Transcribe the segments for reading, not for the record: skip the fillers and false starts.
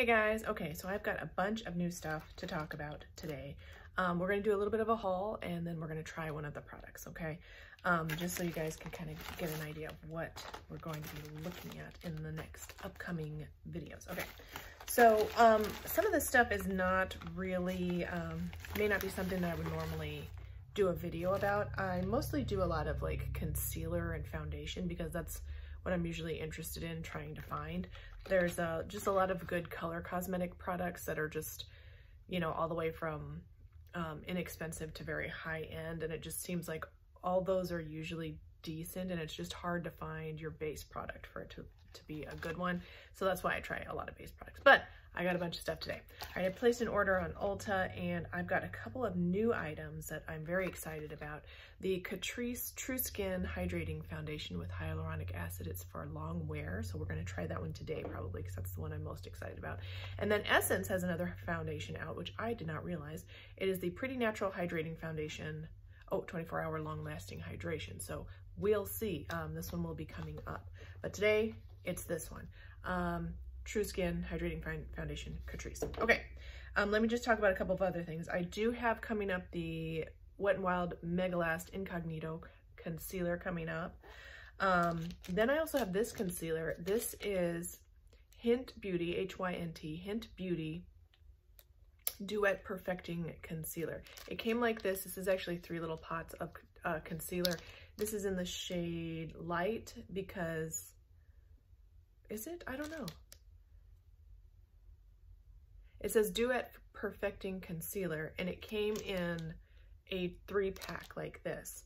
Hey guys, okay, so I've got a bunch of new stuff to talk about today. We're gonna do a little bit of a haul and then we're gonna try one of the products, okay? Just so you guys can kind of get an idea of what we're going to be looking at in the next upcoming videos. Okay, so some of this stuff is not really, may not be something that I would normally do a video about. I mostly do a lot of like concealer and foundation because that's what I'm usually interested in trying to find. There's just a lot of good color cosmetic products that are just, you know, all the way from inexpensive to very high end. And it just seems like all those are usually decent and it's just hard to find your base product for it to be a good one. So that's why I try a lot of base products. But I got a bunch of stuff today. All right, I placed an order on Ulta and I've got a couple of new items that I'm very excited about. The Catrice True Skin Hydrating Foundation with hyaluronic acid. It's for long wear, so we're gonna try that one today probably because that's the one I'm most excited about. And then Essence has another foundation out, which I did not realize. It is the Pretty Natural Hydrating Foundation. Oh, 24-hour long-lasting hydration. So we'll see. This one will be coming up. But today, it's this one. True Skin Hydrating Foundation, Catrice. Okay, let me just talk about a couple of other things. I do have coming up the Wet n Wild Mega Last Incognito Concealer coming up. Then I also have this concealer. This is Hint Beauty, H-Y-N-T, Hint Beauty Duet Perfecting Concealer. It came like this. This is actually 3 little pots of concealer. This is in the shade Light because, is it? I don't know. It says Duet Perfecting Concealer, and it came in a 3-pack like this.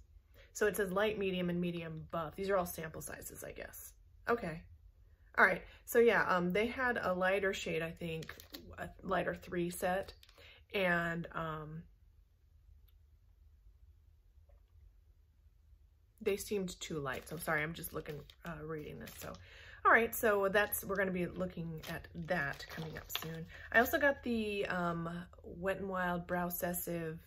So it says light, medium, and medium buff. These are all sample sizes, I guess. Okay. All right. So yeah, they had a lighter shade, I think, a lighter 3 set, and they seemed too light. So sorry, I'm just looking, reading this. So. All right, so we're going to be looking at that coming up soon. I also got the Wet n Wild Brow Obsessive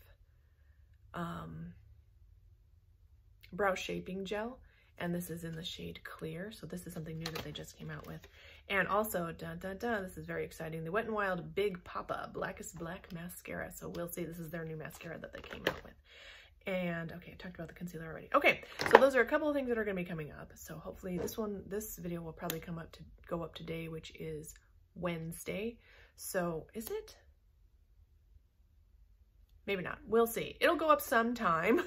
Brow Shaping Gel, and this is in the shade Clear. So this is something new that they just came out with. And also, dun dun dun, this is very exciting, the Wet n Wild Big Papa Blackest Black Mascara. So we'll see, this is their new mascara that they came out with. And okay, I talked about the concealer already. Okay, so those are a couple of things that are going to be coming up. So hopefully this video will probably go up today, which is Wednesday. So is it? Maybe not. We'll see. It'll go up sometime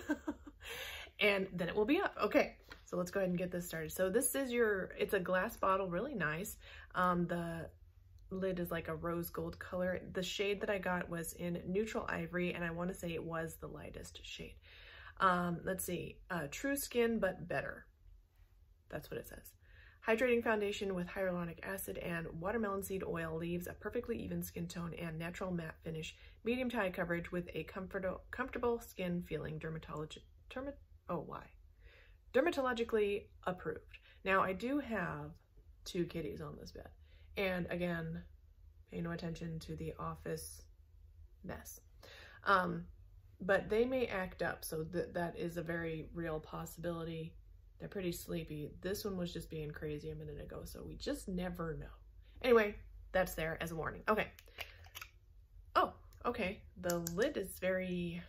and then it will be up. Okay, so let's go ahead and get this started. So this is it's a glass bottle, really nice. The lid is like a rose gold color. The shade that I got was in Neutral Ivory, and I want to say it was the lightest shade. Let's see, True Skin but Better. That's what it says. Hydrating foundation with hyaluronic acid and watermelon seed oil leaves a perfectly even skin tone and natural matte finish, medium to high coverage with a comfortable skin feeling, dermatologically approved. Now I do have 2 kitties on this bed. And again, pay no attention to the office mess. But they may act up, so that is a very real possibility. They're pretty sleepy. This one was just being crazy a minute ago, so we just never know. Anyway, that's there as a warning. Okay. Oh, okay. The lid is very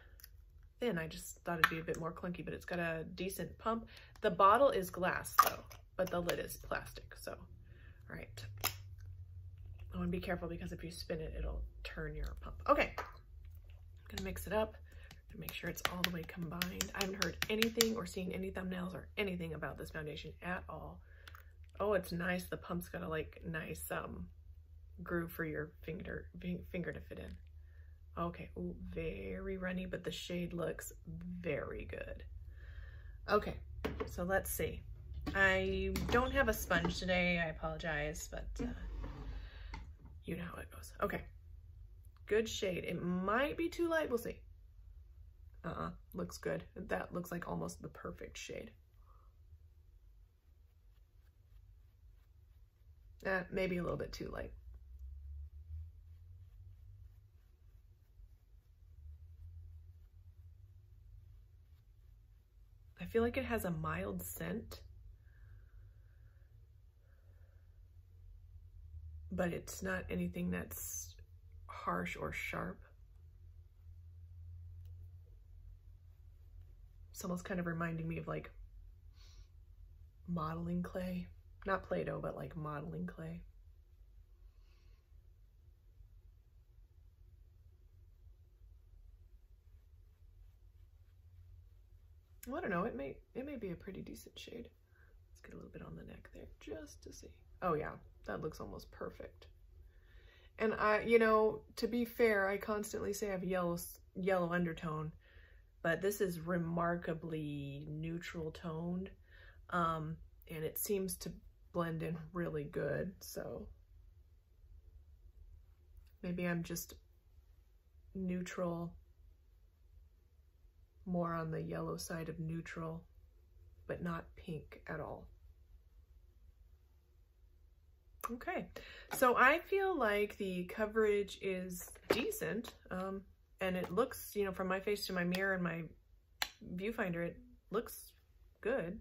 thin. I just thought it'd be a bit more clunky, but it's got a decent pump. The bottle is glass, though, but the lid is plastic, so, all right. I want to be careful because if you spin it, it'll turn your pump. Okay, I'm gonna mix it up to make sure it's all the way combined. I haven't heard anything or seen any thumbnails or anything about this foundation at all. Oh, it's nice. The pump's got a like nice groove for your finger to fit in. Okay, ooh, very runny, but the shade looks very good. Okay, so let's see. I don't have a sponge today. I apologize, but you know how it goes. Okay, good shade. It might be too light, we'll see. Looks good. That looks like almost the perfect shade. Maybe a little bit too light. I feel like it has a mild scent, but it's not anything that's harsh or sharp. It's almost kind of reminding me of like modeling clay. Not Play-Doh, but like modeling clay. Well, I don't know, it may be a pretty decent shade. Let's get a little bit on the neck there just to see. Oh yeah, that looks almost perfect. And you know, to be fair, I constantly say I have yellow undertone, but this is remarkably neutral toned. And it seems to blend in really good, so maybe I'm just neutral, more on the yellow side of neutral, but not pink at all. Okay, so I feel like the coverage is decent, and it looks, you know, from my face to my mirror and my viewfinder, it looks good.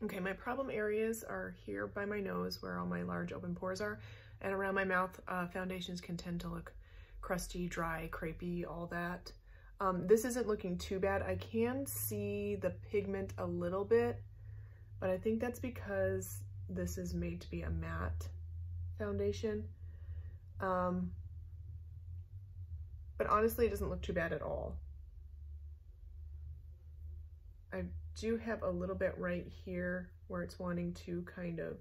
Okay, my problem areas are here by my nose where all my large open pores are, and around my mouth. Foundations can tend to look crusty, dry, crepey, all that. This isn't looking too bad. I can see the pigment a little bit, but I think that's because this is made to be a matte foundation. But honestly, it doesn't look too bad at all. I do have a little bit right here where it's wanting to kind of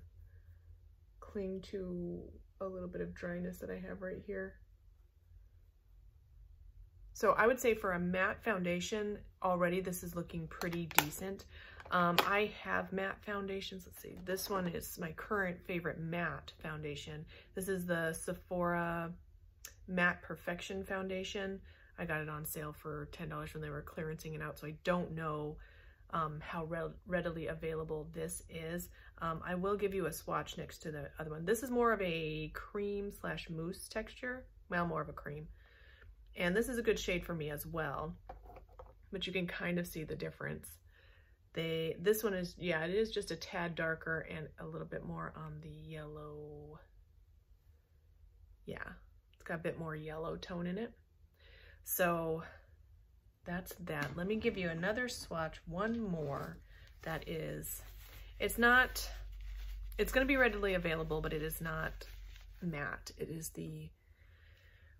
cling to a little bit of dryness that I have right here. So I would say for a matte foundation, already this is looking pretty decent. I have matte foundations. Let's see, this one is my current favorite matte foundation. This is the Sephora Matte Perfection Foundation. I got it on sale for $10 when they were clearancing it out, so I don't know how readily available this is. I will give you a swatch next to the other one. This is more of a cream slash mousse texture. Well, more of a cream. And this is a good shade for me as well, but you can kind of see the difference. This one is, yeah, it is just a tad darker and a little bit more on the yellow. Yeah, it's got a bit more yellow tone in it. So that's that. Let me give you another swatch, one more that is, it's going to be readily available, but it is not matte. It is the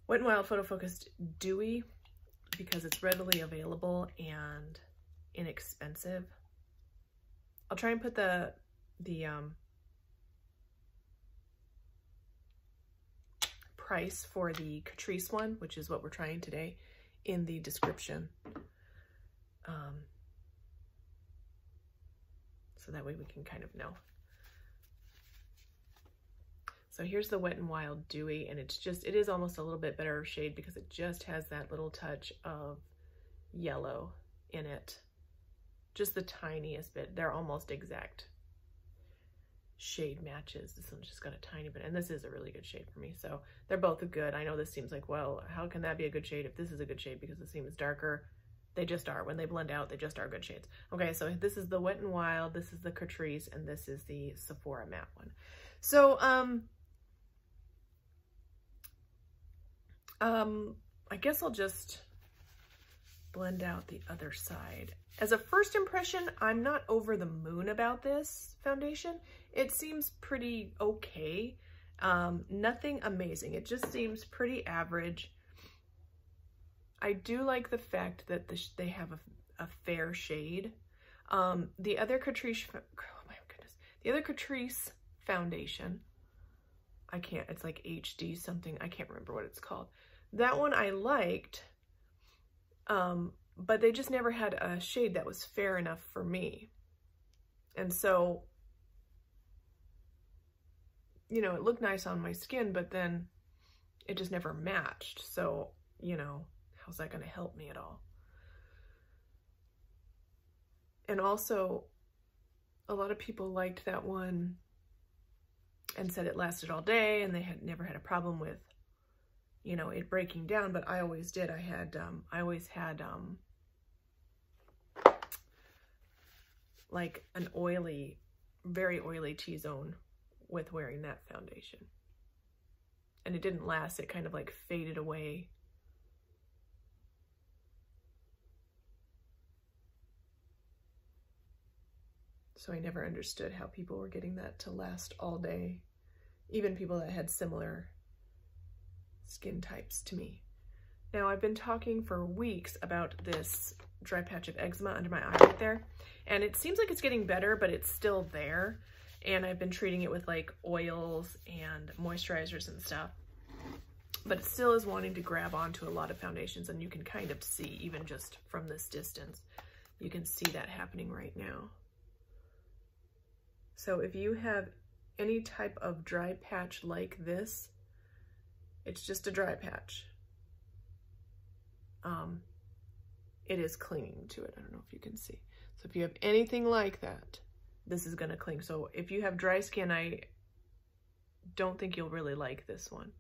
Wet n Wild Photo Focused Dewy, because it's readily available and inexpensive. I'll try and put the price for the Catrice one, which is what we're trying today, in the description, so that way we can kind of know. So here's the Wet n Wild Dewy, and it is almost a little bit better shade because it just has that little touch of yellow in it, just the tiniest bit. They're almost exact shade matches. This one's just got a tiny bit, and this is a really good shade for me. So they're both good. I know this seems like, well, how can that be a good shade if this is a good shade? Because it seems darker. They just are. When they blend out, they just are good shades. Okay, so this is the Wet n Wild, this is the Catrice, and this is the Sephora matte one. So I guess I'll just blend out the other side. As a first impression, I'm not over the moon about this foundation. It seems pretty okay. Nothing amazing. It just seems pretty average. I do like the fact that they have a fair shade. The other Catrice, oh my goodness, the other Catrice foundation, it's like HD something, I can't remember what it's called. That one I liked, but they just never had a shade that was fair enough for me. And so, you know, it looked nice on my skin, but then it just never matched. So, you know, how's that going to help me at all? And also, a lot of people liked that one and said it lasted all day and they had never had a problem with, you know, it breaking down, but I always did. I always had like an oily, very oily T-zone with wearing that foundation. And it didn't last, it kind of like faded away. So I never understood how people were getting that to last all day, even people that had similar skin types to me. Now, I've been talking for weeks about this dry patch of eczema under my eye right there, and it seems like it's getting better, but it's still there. And I've been treating it with like oils and moisturizers and stuff, but it still is wanting to grab onto a lot of foundations, and you can kind of see, even just from this distance, you can see that happening right now. So if you have any type of dry patch like this, it's just a dry patch. It is clinging to it. I don't know if you can see. So if you have anything like that, this is gonna cling. So if you have dry skin, I don't think you'll really like this one.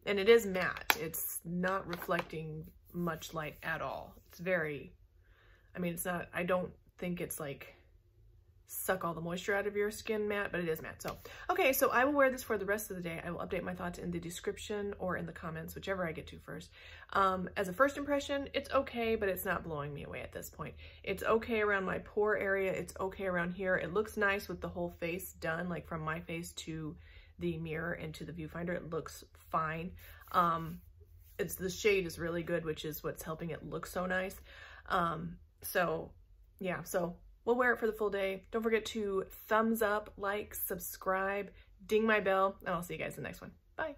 And it is matte. It's not reflecting much light at all. It's very, I mean, it's not, I don't think it's like suck all the moisture out of your skin matte, but it is matte. So, okay, so I will wear this for the rest of the day. I will update my thoughts in the description or in the comments, whichever I get to first. As a first impression, it's okay, but it's not blowing me away at this point. It's okay around my pore area. It's okay around here. It looks nice with the whole face done, like from my face to the mirror and to the viewfinder. It looks fine. It's the shade is really good, which is what's helping it look so nice. So yeah, so we'll wear it for the full day. Don't forget to thumbs up, like, subscribe, ding my bell, and I'll see you guys in the next one. Bye.